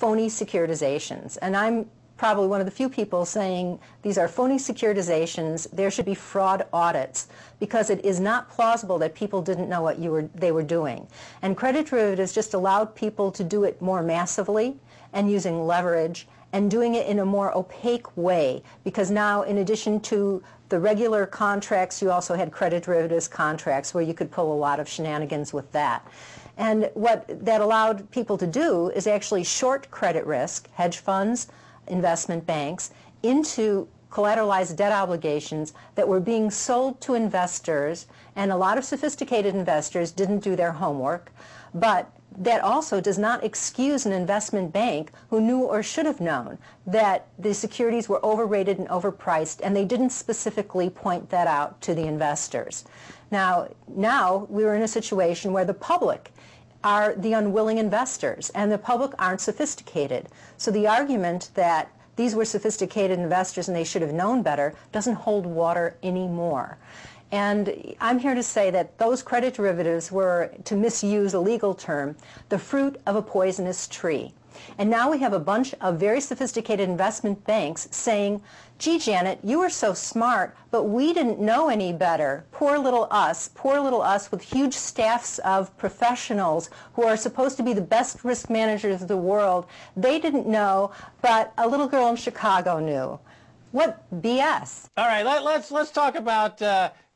phony securitizations. And I'm probably one of the few people saying these are phony securitizations. There should be fraud audits because it is not plausible that people didn't know what they were doing. And credit derivatives just allowed people to do it more massively and using leverage and doing it in a more opaque way, because now, in addition to the regular contracts, you also had credit derivatives contracts where you could pull a lot of shenanigans with that. And what that allowed people to do is actually short credit risk, hedge funds, investment banks, into collateralized debt obligations that were being sold to investors, and a lot of sophisticated investors didn't do their homework. But that also does not excuse an investment bank who knew or should have known that the securities were overrated and overpriced, and they didn't specifically point that out to the investors. Now we were in a situation where the public are the unwilling investors, and the public aren't sophisticated. So the argument that these were sophisticated investors and they should have known better doesn't hold water anymore. And I'm here to say that those credit derivatives were, to misuse a legal term, the fruit of a poisonous tree. And now we have a bunch of very sophisticated investment banks saying, gee, Janet, you were so smart, but we didn't know any better. Poor little us with huge staffs of professionals who are supposed to be the best risk managers of the world. They didn't know, but a little girl in Chicago knew. What BS. All right, let's talk about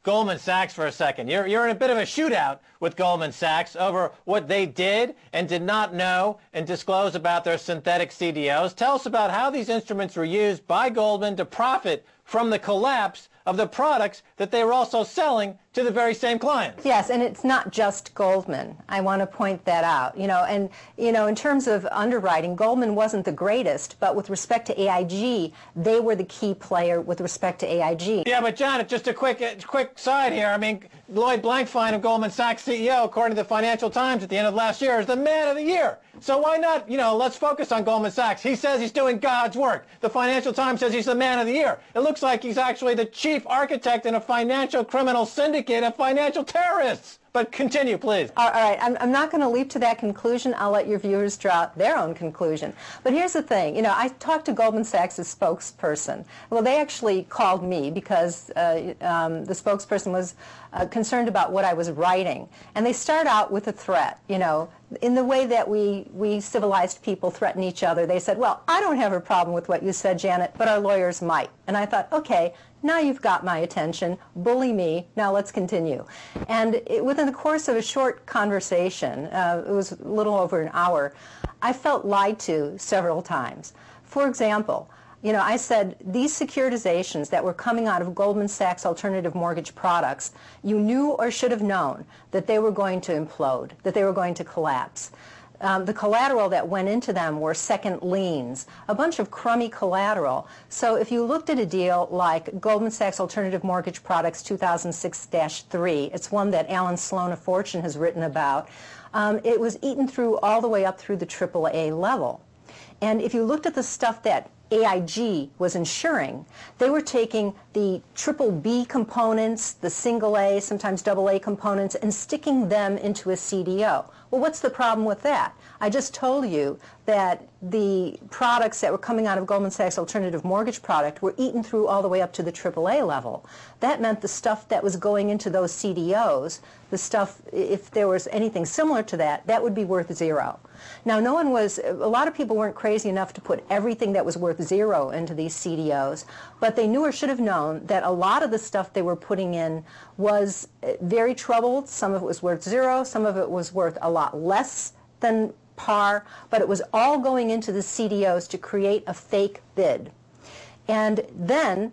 Goldman Sachs for a second. You're in a bit of a shootout with Goldman Sachs over what they did and did not know and disclose about their synthetic CDOs. Tell us about how these instruments were used by Goldman to profit from the collapse of the products that they were also selling to the very same clients. Yes, and it's not just Goldman. I want to point that out. In terms of underwriting, Goldman wasn't the greatest, but with respect to AIG, they were the key player with respect to AIG. Yeah, but Janet, just a quick side here. I mean, Lloyd Blankfein of Goldman Sachs CEO, according to the Financial Times at the end of last year, is the man of the year. So why not, let's focus on Goldman Sachs. He says he's doing God's work. The Financial Times says he's the man of the year. It looks like he's actually the chief architect in a financial criminal syndicate of financial terrorists. But continue, please. All right, I'm not going to leap to that conclusion. I'll let your viewers draw their own conclusion. But here's the thing. I talked to Goldman Sachs' spokesperson. Well, they actually called me because the spokesperson was concerned about what I was writing. And they start out with a threat, in the way that we civilized people threaten each other. They said, well, I don't have a problem with what you said, Janet, but our lawyers might. And I thought, okay, now you've got my attention. Bully me. Now let's continue. And within the course of a short conversation, it was a little over an hour, I felt lied to several times. For example, I said these securitizations that were coming out of Goldman Sachs alternative mortgage products, you knew or should have known that they were going to implode, that they were going to collapse. The collateral that went into them were second liens, a bunch of crummy collateral. So if you looked at a deal like Goldman Sachs Alternative Mortgage Products 2006-3, it's one that Alan Sloan of Fortune has written about, it was eaten through all the way up through the AAA level. And if you looked at the stuff that AIG was insuring, they were taking the triple B components, the single A, sometimes double A components, and sticking them into a CDO. Well, what's the problem with that? I just told you that the products that were coming out of Goldman Sachs Alternative Mortgage Product were eaten through all the way up to the AAA level. That meant the stuff that was going into those CDOs, the stuff, if there was anything similar to that, that would be worth zero. Now, a lot of people weren't crazy enough to put everything that was worth zero into these CDOs, but they knew or should have known that a lot of the stuff they were putting in was very troubled. Some of it was worth zero, some of it was worth a lot less than par, but it was all going into the CDOs to create a fake bid. And then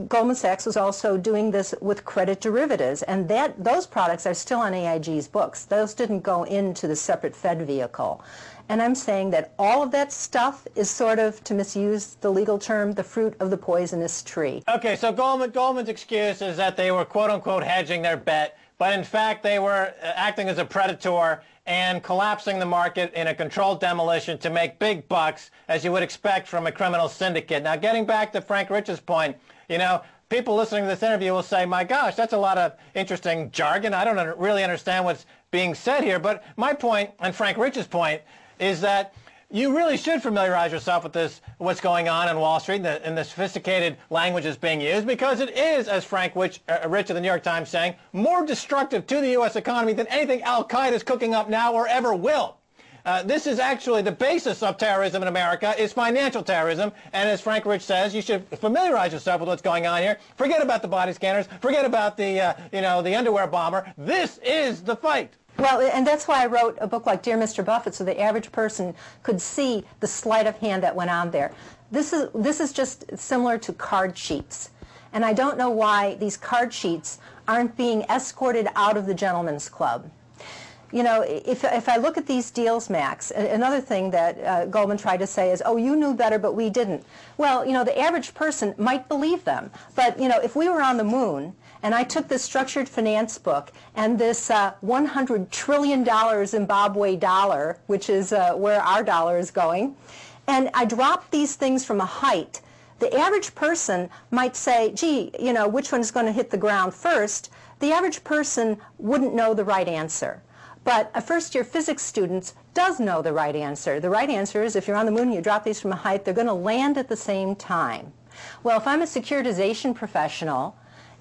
Goldman Sachs was also doing this with credit derivatives, and those products are still on AIG's books. Those didn't go into the separate Fed vehicle. And I'm saying that all of that stuff is sort of, to misuse the legal term, the fruit of the poisonous tree. Okay, so Goldman's excuse is that they were quote-unquote hedging their bet, but in fact they were acting as a predator and collapsing the market in a controlled demolition to make big bucks, as you would expect from a criminal syndicate. Now, getting back to Frank Rich's point, people listening to this interview will say, my gosh, that's a lot of interesting jargon. I don't really understand what's being said here. But my point, and Frank Rich's point, is that You really should familiarize yourself with what's going on in Wall Street and the sophisticated language that's being used, because it is, as Frank Rich of the New York Times saying, more destructive to the U.S. economy than anything Al-Qaeda is cooking up now or ever will. This is actually the basis of terrorism in America is financial terrorism, and as Frank Rich says, you should familiarize yourself with what's going on here. Forget about the body scanners. Forget about the the underwear bomber. This is the fight. Well, and that's why I wrote a book like Dear Mr. Buffett, so the average person could see the sleight of hand that went on there. This is just similar to card cheats. And I don't know why these card cheats aren't being escorted out of the gentleman's club. You know, if I look at these deals, Max, another thing that Goldman tried to say is, oh, you knew better, but we didn't. Well, you know, the average person might believe them. But, you know, if we were on the moon, and I took this structured finance book and this $100 trillion Zimbabwe dollar, which is where our dollar is going, and I dropped these things from a height, the average person might say, gee, you know, which one's going to hit the ground first? The average person wouldn't know the right answer. But a first-year physics student does know the right answer. The right answer is if you're on the moon and you drop these from a height, they're going to land at the same time. Well, if I'm a securitization professional,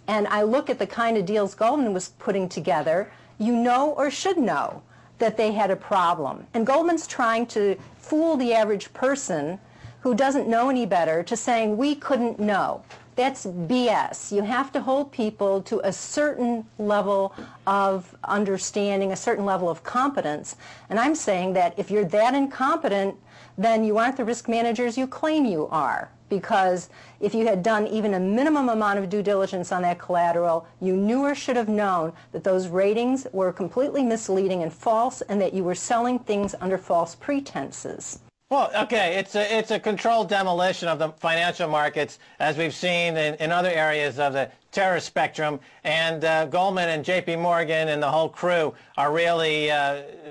and I look at the kind of deals Goldman was putting together, you know or should know that they had a problem. And Goldman's trying to fool the average person who doesn't know any better to saying we couldn't know. That's BS. You have to hold people to a certain level of understanding, a certain level of competence. And I'm saying that if you're that incompetent, then you aren't the risk managers you claim you are. Because if you had done even a minimum amount of due diligence on that collateral, you knew or should have known that those ratings were completely misleading and false, and that you were selling things under false pretenses. Well, okay, it's a controlled demolition of the financial markets, as we've seen in other areas of the terror spectrum, and Goldman and J.P. Morgan and the whole crew are really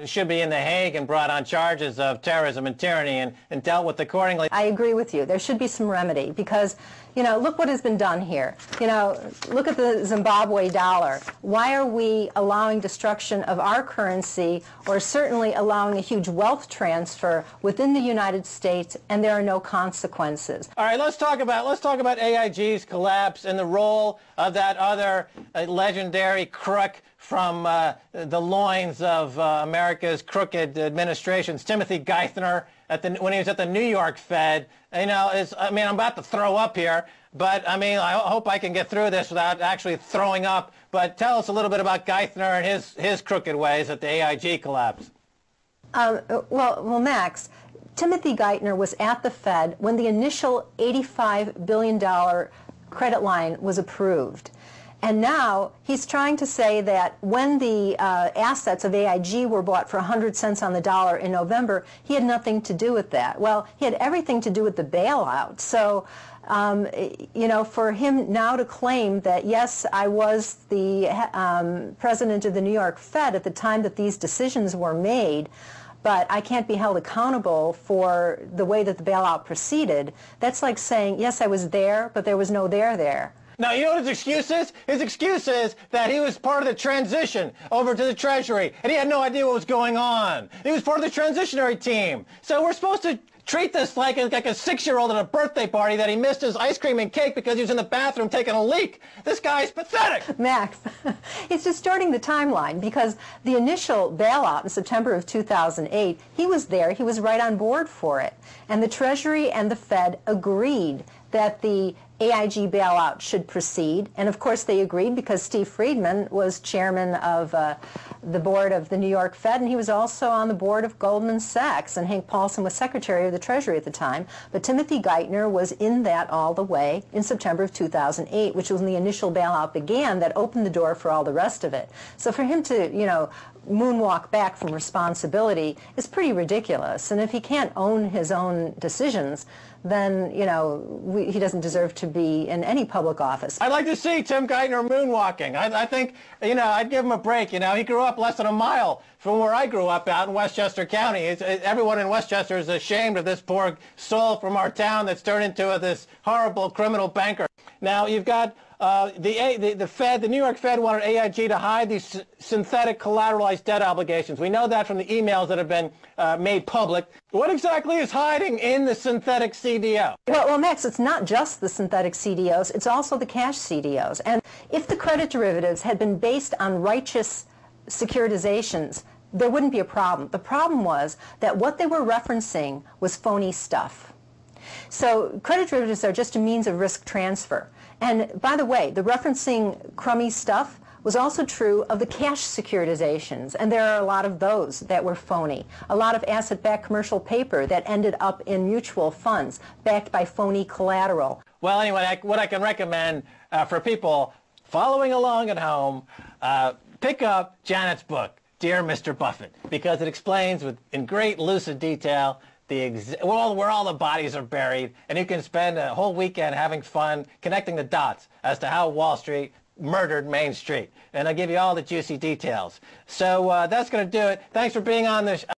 should be in The Hague and brought on charges of terrorism and tyranny and dealt with accordingly. I agree with you. There should be some remedy because, you know, look what has been done here. You know, look at the Zimbabwe dollar. Why are we allowing destruction of our currency, or certainly allowing a huge wealth transfer within the United States, and there are no consequences? All right, let's talk about AIG's collapse and the role of that other legendary crook from the loins of America's crooked administrations, Timothy Geithner, when he was at the New York Fed. You know, I mean, I'm about to throw up here, but I mean, I hope I can get through this without actually throwing up. But tell us a little bit about Geithner and his crooked ways at the AIG collapse. Well, Max, Timothy Geithner was at the Fed when the initial $85 billion credit line was approved. And now he's trying to say that when the assets of AIG were bought for 100 cents on the dollar in November, he had nothing to do with that. Well, he had everything to do with the bailout. So, you know, for him now to claim that, yes, I was the president of the New York Fed at the time that these decisions were made, but I can't be held accountable for the way that the bailout proceeded, that's like saying, yes, I was there, but there was no there. Now, you know what his excuse is? His excuse is that he was part of the transition over to the Treasury, and he had no idea what was going on. He was part of the transitionary team. So we're supposed to treat this like a 6-year-old at a birthday party that he missed his ice cream and cake because he was in the bathroom taking a leak. This guy's pathetic. Max, it's distorting the timeline because the initial bailout in September of 2008, he was there, he was right on board for it. And the Treasury and the Fed agreed that the AIG bailout should proceed, and of course they agreed because Steve Friedman was chairman of the board of the New York Fed, and he was also on the board of Goldman Sachs, and Hank Paulson was Secretary of the Treasury at the time. But Timothy Geithner was in that all the way in September of 2008, which was when the initial bailout began, that opened the door for all the rest of it. So for him to, you know, moonwalk back from responsibility is pretty ridiculous, and if he can't own his own decisions, then, you know, he doesn't deserve to be in any public office. I'd like to see Tim Geithner moonwalking. I think, you know, I'd give him a break. You know, he grew up less than a mile from where I grew up out in Westchester County. Everyone in Westchester is ashamed of this poor soul from our town that's turned into this horrible criminal banker. Now, you've got the Fed, the New York Fed, wanted AIG to hide these synthetic collateralized debt obligations. We know that from the emails that have been made public. What exactly is hiding in the synthetic CDO? Well, Max, it's not just the synthetic CDOs, it's also the cash CDOs. And if the credit derivatives had been based on righteous securitizations, there wouldn't be a problem. The problem was that what they were referencing was phony stuff. So credit derivatives are just a means of risk transfer. And by the way, the referencing crummy stuff was also true of the cash securitizations, and there are a lot of those that were phony. A lot of asset-backed commercial paper that ended up in mutual funds backed by phony collateral. Well, anyway, what I can recommend for people following along at home, pick up Janet's book, Dear Mr. Buffett, because it explains in great lucid detail where all the bodies are buried, and you can spend a whole weekend having fun connecting the dots as to how Wall Street murdered Main Street. And I'll give you all the juicy details. So that's going to do it. Thanks for being on this.